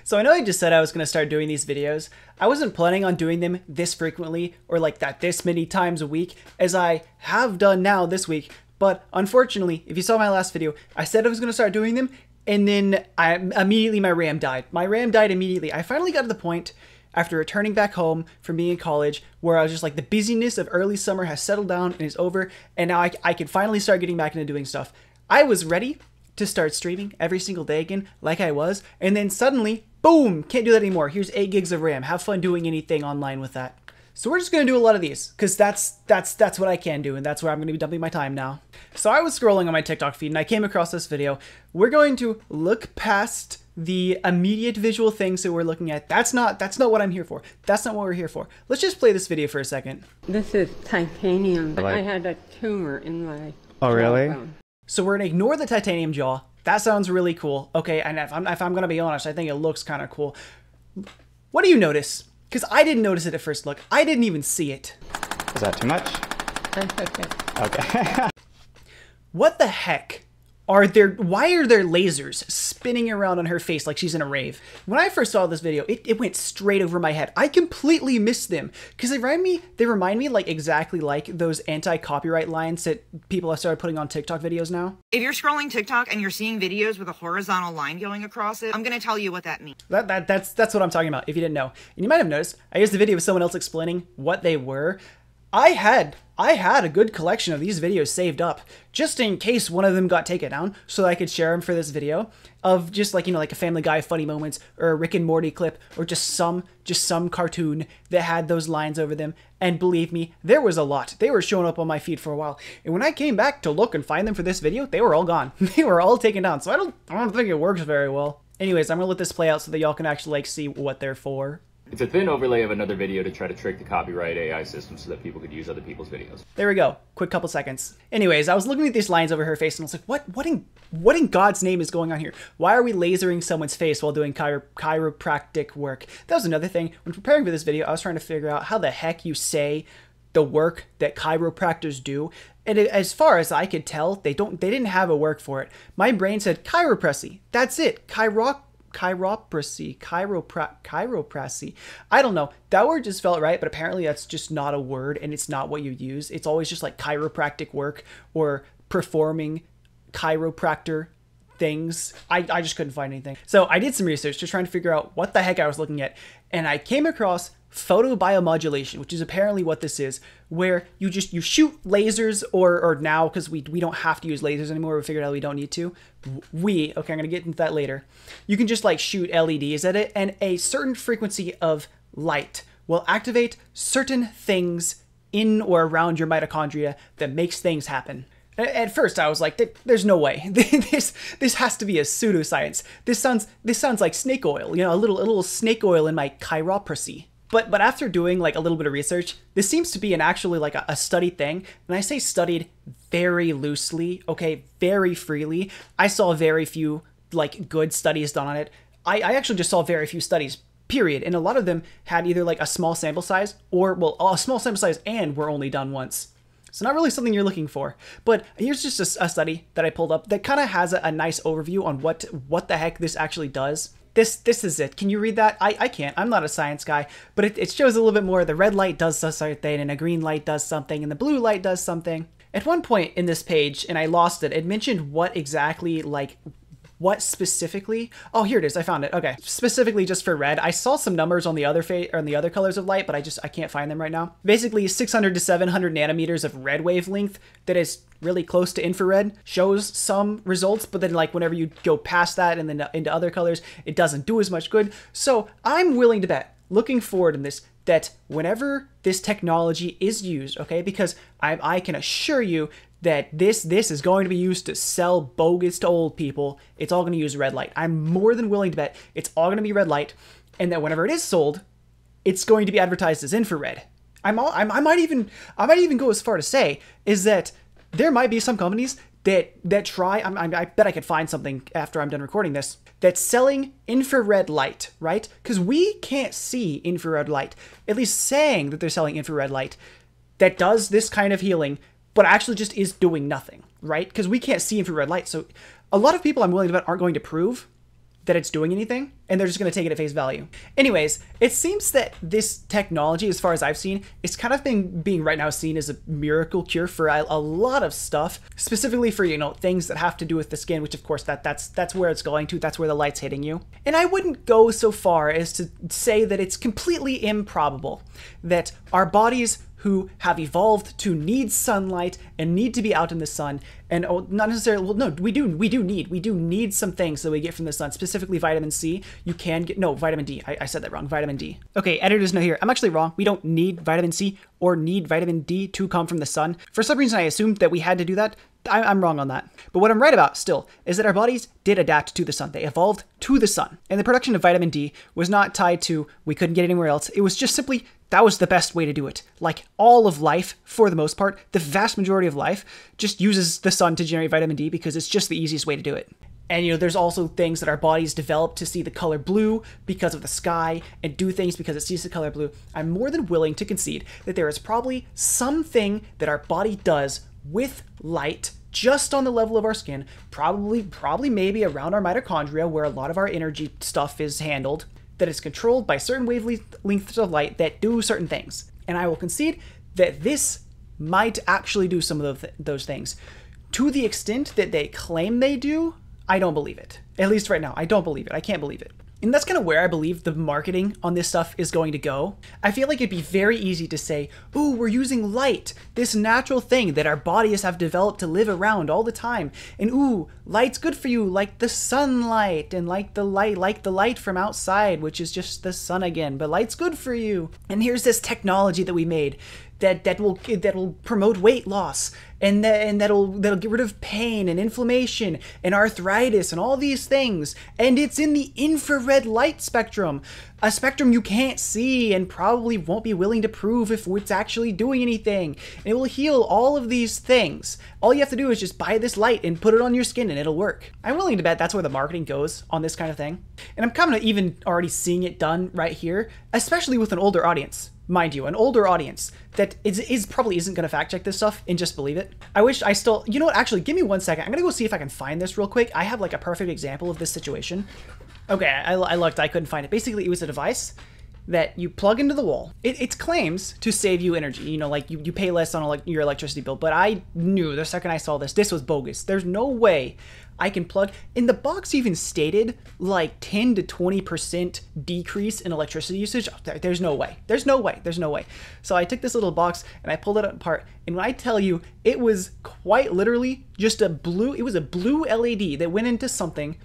So I know I just said I was going to start doing these videos. I wasn't planning on doing them this frequently or like that this many times a week as I have done now this week. But unfortunately, if you saw my last video, I said I was going to start doing them and then immediately my RAM died. My RAM died immediately. I finally got to the point after returning back home from being in college where I was just like the busyness of early summer has settled down and is over. And now I can finally start getting back into doing stuff. I was ready to start streaming every single day again like I was, and then suddenly, boom, can't do that anymore. Here's 8 gigs of RAM. Have fun doing anything online with that. So we're just going to do a lot of these because that's what I can do, and that's where I'm going to be dumping my time now. So I was scrolling on my TikTok feed and I came across this video. We're going to look past the immediate visual things that we're looking at. That's not what I'm here for. That's not what we're here for. Let's just play this video for a second. This is titanium. I had a tumor in my really? So we're going to ignore the titanium jaw. That sounds really cool. Okay, and if I'm going to be honest, I think it looks kind of cool. What do you notice? Because I didn't notice it at first look. I didn't even see it. Is that too much? Okay. What the heck? Why are there lasers spinning around on her face like she's in a rave? When I first saw this video, it went straight over my head. I completely missed them because they remind me like exactly like those anti-copyright lines that people have started putting on TikTok videos now. If you're scrolling TikTok and you're seeing videos with a horizontal line going across it, I'm going to tell you what that means. That's what I'm talking about if you didn't know. And you might have noticed, I used the video with someone else explaining what they were. I had a good collection of these videos saved up just in case one of them got taken down so that I could share them for this video of just like, you know, like a Family Guy funny moments or a Rick and Morty clip or just some cartoon that had those lines over them. And believe me, there was a lot. They were showing up on my feed for a while. And when I came back to look and find them for this video, they were all gone. They were all taken down. So I don't think it works very well. Anyways, I'm gonna let this play out so that y'all can actually like see what they're for. It's a thin overlay of another video to try to trick the copyright AI system so that people could use other people's videos. There we go. Quick couple seconds. Anyways, I was looking at these lines over her face and I was like, what in God's name is going on here? Why are we lasering someone's face while doing chiropractic work? That was another thing. When preparing for this video, I was trying to figure out how the heck you say the work that chiropractors do. And as far as I could tell, they didn't have a work for it. My brain said chiropraccy. That's it. Chiropraccy. I don't know. That word just felt right, but apparently that's just not a word and it's not what you use. It's always just like chiropractic work or performing chiropractor things. I just couldn't find anything. So I did some research just trying to figure out what the heck I was looking at. And I came across photobiomodulation, which is apparently what this is, where you shoot lasers or now, because we don't have to use lasers anymore, we figured out we don't need to. Okay, I'm gonna get into that later. You can just like shoot LEDs at it and a certain frequency of light will activate certain things in or around your mitochondria that makes things happen. At first I was like, there's no way. This has to be a pseudoscience. This sounds like snake oil, you know, a little snake oil in my chiropraccy. But after doing like a little bit of research, this seems to be actually like a studied thing. And I say studied very loosely, okay, very freely. I saw very few like good studies done on it. I actually just saw very few studies, period. And a lot of them had either like a small sample size or, well, a small sample size and were only done once. So not really something you're looking for. But here's just a study that I pulled up that kind of has a nice overview on what the heck this actually does. This is it. Can you read that? I can't. I'm not a science guy, but it shows a little bit more. The red light does something, and a green light does something, and the blue light does something. At one point in this page, and I lost it, it mentioned what exactly, like, what specifically? Oh, here it is. I found it. Okay. Specifically just for red. I saw some numbers on the other colors of light, but I can't find them right now. Basically 600 to 700 nanometers of red wavelength that is really close to infrared shows some results, but then like whenever you go past that and then into other colors, it doesn't do as much good. So I'm willing to bet, looking forward in this, that whenever this technology is used, okay, because I can assure you that this is going to be used to sell bogus to old people. It's all going to use red light. I'm more than willing to bet it's all going to be red light, and that whenever it is sold, it's going to be advertised as infrared. I might even go as far to say is that there might be some companies that try. I bet I could find something after I'm done recording this that's selling infrared light, right? Because we can't see infrared light. At least saying that they're selling infrared light that does this kind of healing, but actually just is doing nothing, right? Because we can't see infrared light. So a lot of people, I'm willing to bet, aren't going to prove that it's doing anything. and they're just going to take it at face value. Anyways, it seems that this technology, as far as I've seen, is kind of being right now seen as a miracle cure for a lot of stuff, specifically for, you know, things that have to do with the skin, which of course that's where it's going to, that's where the light's hitting you. And I wouldn't go so far as to say that it's completely improbable that our bodies who have evolved to need sunlight and need to be out in the sun, and not necessarily, well, no, we do need some things that we get from the sun, specifically vitamin C. You can get, no, vitamin D. I said that wrong, vitamin D. Okay, editor's note here. I'm actually wrong. We don't need vitamin C or need vitamin D to come from the sun. For some reason, I assumed that we had to do that. I'm wrong on that. But what I'm right about still is that our bodies did adapt to the sun. They evolved to the sun. And the production of vitamin D was not tied to we couldn't get it anywhere else. It was just simply that was the best way to do it. Like all of life, for the most part, the vast majority of life just uses the sun to generate vitamin D because it's just the easiest way to do it. And, you know, there's also things that our bodies develop to see the color blue because of the sky and do things because it sees the color blue. I'm more than willing to concede that there is probably something that our body does with light just on the level of our skin, probably maybe around our mitochondria where a lot of our energy stuff is handled, that is controlled by certain wavelengths of light that do certain things. And I will concede that this might actually do some of those things. To the extent that they claim they do, I don't believe it. At least right now, I don't believe it. I can't believe it. And that's kind of where I believe the marketing on this stuff is going to go. I feel like it'd be very easy to say, ooh, we're using light, this natural thing that our bodies have developed to live around all the time. And ooh, light's good for you, like the sunlight, and like the light from outside, which is just the sun again, but light's good for you. And here's this technology that we made that will promote weight loss, and that'll get rid of pain and inflammation and arthritis and all these things. And it's in the infrared light spectrum, a spectrum you can't see and probably won't be willing to prove if it's actually doing anything. And it will heal all of these things. All you have to do is just buy this light and put it on your skin and it'll work. I'm willing to bet that's where the marketing goes on this kind of thing. And I'm kind of even already seeing it done right here, especially with an older audience. Mind you, an older audience that probably isn't going to fact check this stuff and just believe it. I wish I still, you know what, actually, give me 1 second. I'm going to go see if I can find this real quick. I have like a perfect example of this situation. Okay, I looked, I couldn't find it. Basically, it was a device that you plug into the wall. It claims to save you energy, you know, like you pay less on your electricity bill, but I knew the second I saw this was bogus. There's no way I can plug, and the box even stated like 10 to 20% decrease in electricity usage. There's no way. There's no way. So I took this little box and I pulled it apart, and when I tell you, it was quite literally just a blue LED that went into something,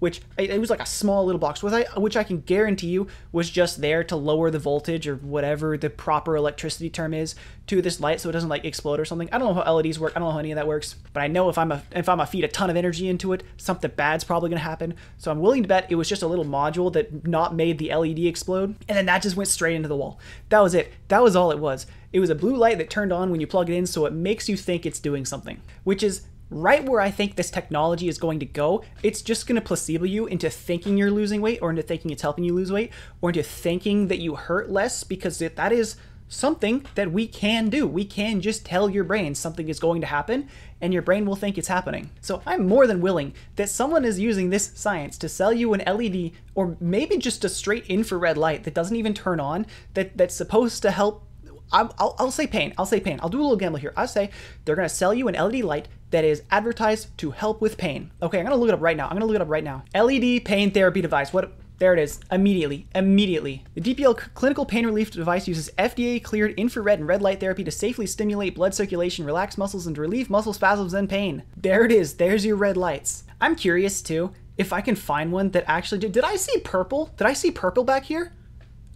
which it was like a small little box, which I can guarantee you was just there to lower the voltage or whatever the proper electricity term is to this light so it doesn't like explode or something. I don't know how LEDs work. I don't know how any of that works, but I know if I'm a feed a ton of energy into it, something bad's probably gonna happen. So I'm willing to bet it was just a little module that not made the LED explode, and then that just went straight into the wall. That was it. That was all it was. It was a blue light that turned on when you plug it in, so it makes you think it's doing something, which is right where I think this technology is going to go. It's just going to placebo you into thinking you're losing weight, or into thinking it's helping you lose weight, or into thinking that you hurt less, because that is something that we can do. We can just tell your brain something is going to happen, and your brain will think it's happening. So I'm more than willing that someone is using this science to sell you an LED, or maybe just a straight infrared light that doesn't even turn on, that's supposed to help. I'll say pain. I'll do a little gamble here. I'll say they're going to sell you an LED light that is advertised to help with pain. Okay, I'm going to look it up right now. LED pain therapy device. What? There it is. Immediately. The DPL clinical pain relief device uses FDA-cleared infrared and red light therapy to safely stimulate blood circulation, relax muscles, and relieve muscle spasms and pain. There it is. There's your red lights. I'm curious, too, if I can find one that actually did. Did I see purple? Did I see purple back here?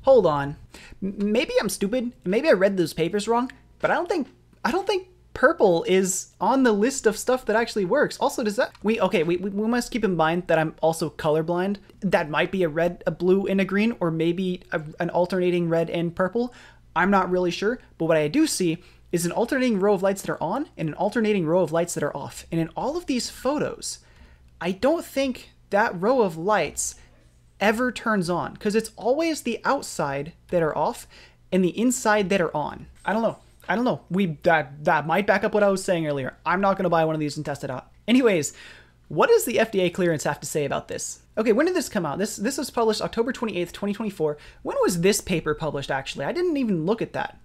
Hold on. Maybe I'm stupid. Maybe I read those papers wrong, but I don't think purple is on the list of stuff that actually works. Also, does that... We must keep in mind that I'm also colorblind. That might be a red, a blue, and a green, or maybe an alternating red and purple. I'm not really sure, but what I do see is an alternating row of lights that are on and an alternating row of lights that are off. And in all of these photos, I don't think that row of lights ever turns on, because it's always the outside that are off and the inside that are on. I don't know. That might back up what I was saying earlier. I'm not going to buy one of these and test it out. Anyways, what does the FDA clearance have to say about this? Okay, when did this come out? This was published October 28th, 2024. When was this paper published, actually? I didn't even look at that.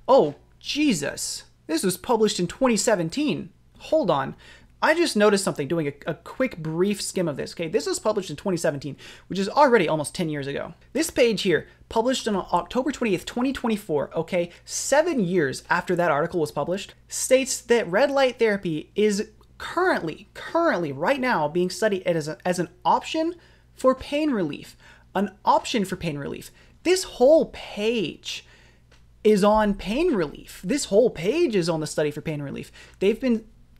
Oh, Jesus. This was published in 2017. Hold on. I just noticed something doing a quick brief skim of this. Okay, this was published in 2017, which is already almost 10 years ago. This page here, published on October 20th, 2024, okay, 7 years after that article was published, states that red light therapy is currently, right now, being studied as an option for pain relief. An option for pain relief. This whole page is on pain relief. This whole page is on the study for pain relief.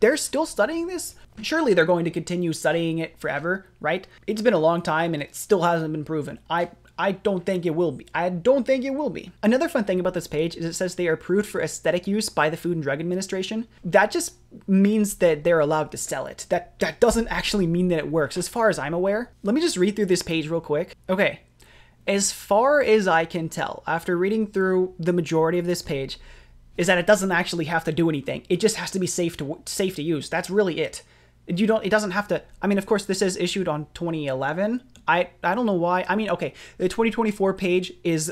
They're still studying this? Surely they're going to continue studying it forever, right? It's been a long time and it still hasn't been proven. I don't think it will be. I don't think it will be. Another fun thing about this page is it says they are approved for aesthetic use by the Food and Drug Administration. That just means that they're allowed to sell it. That doesn't actually mean that it works, as far as I'm aware. Let me just read through this page real quick. Okay. As far as I can tell, after reading through the majority of this page, is that it doesn't actually have to do anything. It just has to be safe to use. That's really it. It doesn't have to, I mean, of course, this is issued on 2011. I don't know why. I mean, okay, the 2024 page is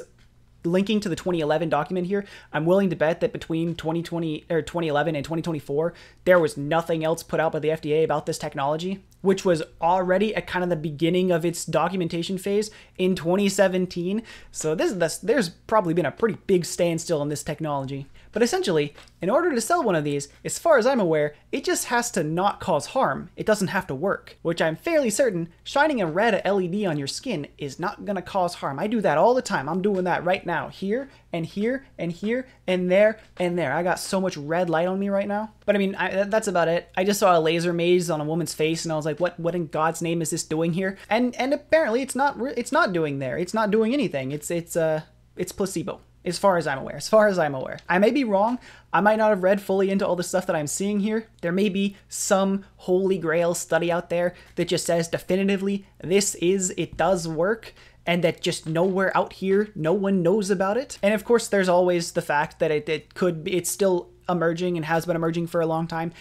linking to the 2011 document here. I'm willing to bet that between 2011 and 2024, there was nothing else put out by the FDA about this technology, which was already at kind of the beginning of its documentation phase in 2017. So there's probably been a pretty big standstill on this technology. But essentially, in order to sell one of these, as far as I'm aware, it just has to not cause harm. It doesn't have to work, which I'm fairly certain shining a red LED on your skin is not gonna cause harm. I do that all the time. I'm doing that right now, here and here and here and there and there. I got so much red light on me right now. But I mean, that's about it. I just saw a laser maze on a woman's face and I was like, what in God's name is this doing here? And apparently it's not doing there. It's not doing anything. It's placebo. As far as I'm aware. I may be wrong. I might not have read fully into all the stuff that I'm seeing here. There may be some holy grail study out there that just says definitively it does work, and that just nowhere out here, no one knows about it. And of course, there's always the fact that it's still emerging and has been emerging for a long time.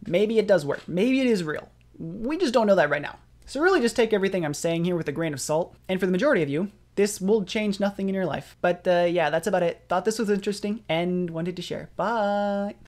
Maybe it does work. Maybe it is real. We just don't know that right now. So really just take everything I'm saying here with a grain of salt. And for the majority of you, this will change nothing in your life. But yeah, that's about it. Thought this was interesting and wanted to share. Bye!